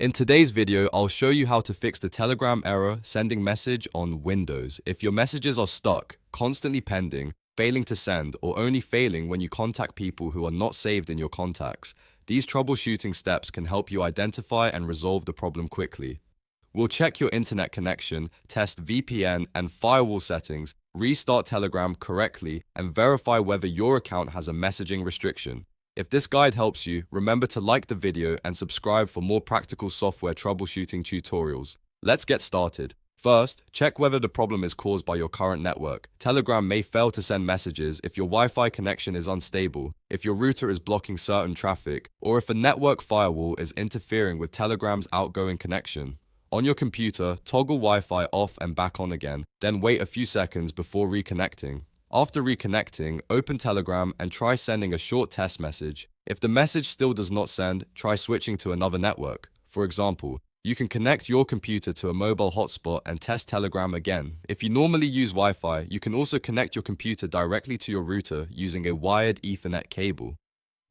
In today's video, I'll show you how to fix the Telegram error sending message on Windows. If your messages are stuck, constantly pending, failing to send, or only failing when you contact people who are not saved in your contacts, these troubleshooting steps can help you identify and resolve the problem quickly. We'll check your internet connection, test VPN and firewall settings, restart Telegram correctly, and verify whether your account has a messaging restriction. If this guide helps you, remember to like the video and subscribe for more practical software troubleshooting tutorials. Let's get started. First, check whether the problem is caused by your current network. Telegram may fail to send messages if your Wi-Fi connection is unstable, if your router is blocking certain traffic, or if a network firewall is interfering with Telegram's outgoing connection. On your computer, toggle Wi-Fi off and back on again, then wait a few seconds before reconnecting. After reconnecting, open Telegram and try sending a short test message. If the message still does not send, try switching to another network. For example, you can connect your computer to a mobile hotspot and test Telegram again. If you normally use Wi-Fi, you can also connect your computer directly to your router using a wired Ethernet cable.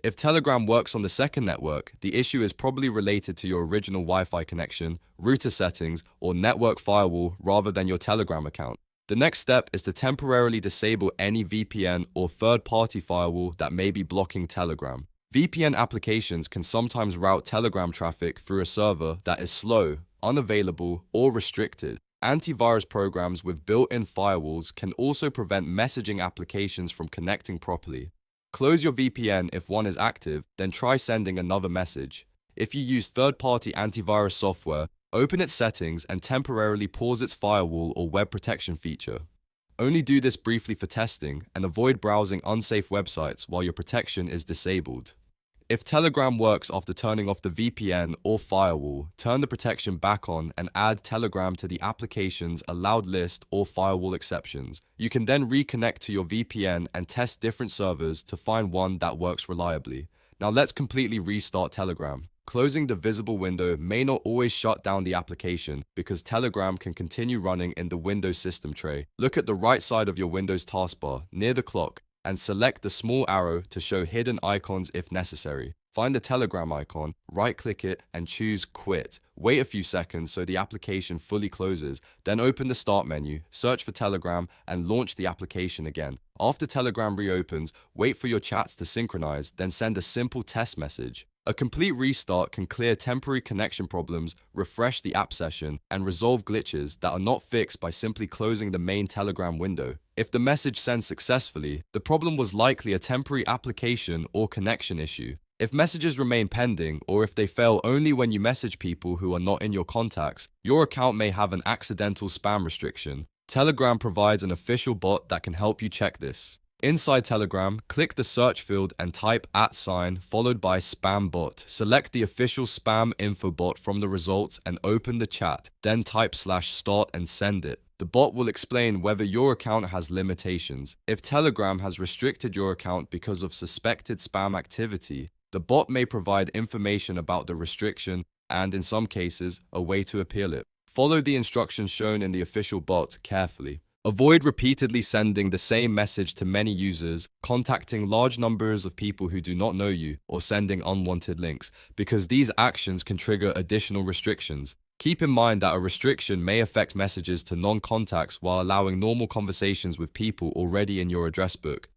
If Telegram works on the second network, the issue is probably related to your original Wi-Fi connection, router settings, or network firewall rather than your Telegram account. The next step is to temporarily disable any VPN or third-party firewall that may be blocking Telegram. VPN applications can sometimes route Telegram traffic through a server that is slow, unavailable, or restricted. Antivirus programs with built-in firewalls can also prevent messaging applications from connecting properly. Close your VPN if one is active, then try sending another message. If you use third-party antivirus software, open its settings and temporarily pause its firewall or web protection feature. Only do this briefly for testing and avoid browsing unsafe websites while your protection is disabled. If Telegram works after turning off the VPN or firewall, turn the protection back on and add Telegram to the application's allowed list or firewall exceptions. You can then reconnect to your VPN and test different servers to find one that works reliably. Now let's completely restart Telegram. Closing the visible window may not always shut down the application because Telegram can continue running in the Windows system tray. Look at the right side of your Windows taskbar, near the clock, and select the small arrow to show hidden icons if necessary. Find the Telegram icon, right-click it, and choose Quit. Wait a few seconds so the application fully closes, then open the Start menu, search for Telegram, and launch the application again. After Telegram reopens, wait for your chats to synchronize, then send a simple test message. A complete restart can clear temporary connection problems, refresh the app session, and resolve glitches that are not fixed by simply closing the main Telegram window. If the message sends successfully, the problem was likely a temporary application or connection issue. If messages remain pending, or if they fail only when you message people who are not in your contacts, your account may have an accidental spam restriction. Telegram provides an official bot that can help you check this. Inside Telegram, click the search field and type @ followed by Spambot. Select the official spam info bot from the results and open the chat, then type /start and send it. The bot will explain whether your account has limitations. If Telegram has restricted your account because of suspected spam activity, the bot may provide information about the restriction and, in some cases, a way to appeal it. Follow the instructions shown in the official bot carefully. Avoid repeatedly sending the same message to many users, contacting large numbers of people who do not know you, or sending unwanted links, because these actions can trigger additional restrictions. Keep in mind that a restriction may affect messages to non-contacts while allowing normal conversations with people already in your address book.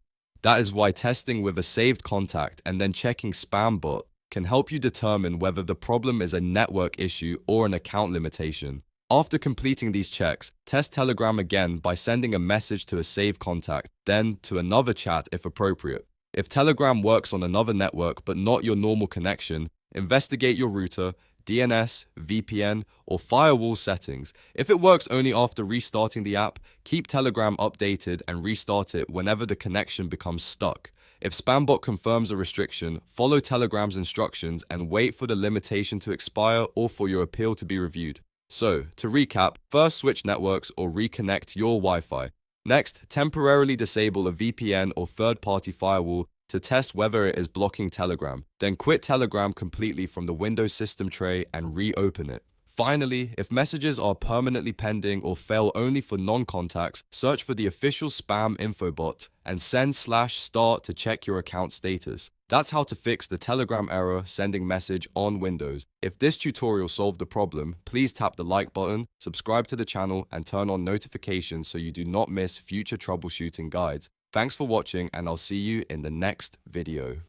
That is why testing with a saved contact and then checking Spambot can help you determine whether the problem is a network issue or an account limitation. After completing these checks, test Telegram again by sending a message to a saved contact, then to another chat if appropriate. If Telegram works on another network but not your normal connection, investigate your router, DNS, VPN, or firewall settings. If it works only after restarting the app, keep Telegram updated and restart it whenever the connection becomes stuck. If Spambot confirms a restriction, follow Telegram's instructions and wait for the limitation to expire or for your appeal to be reviewed. So, to recap, first switch networks or reconnect your Wi-Fi. Next, temporarily disable a VPN or third-party firewall to test whether it is blocking Telegram. Then quit Telegram completely from the Windows system tray and reopen it. Finally, if messages are permanently pending or fail only for non-contacts, search for the official spam info bot and send /start to check your account status. That's how to fix the Telegram error sending message on Windows. If this tutorial solved the problem, please tap the like button, subscribe to the channel, and turn on notifications so you do not miss future troubleshooting guides. Thanks for watching, and I'll see you in the next video.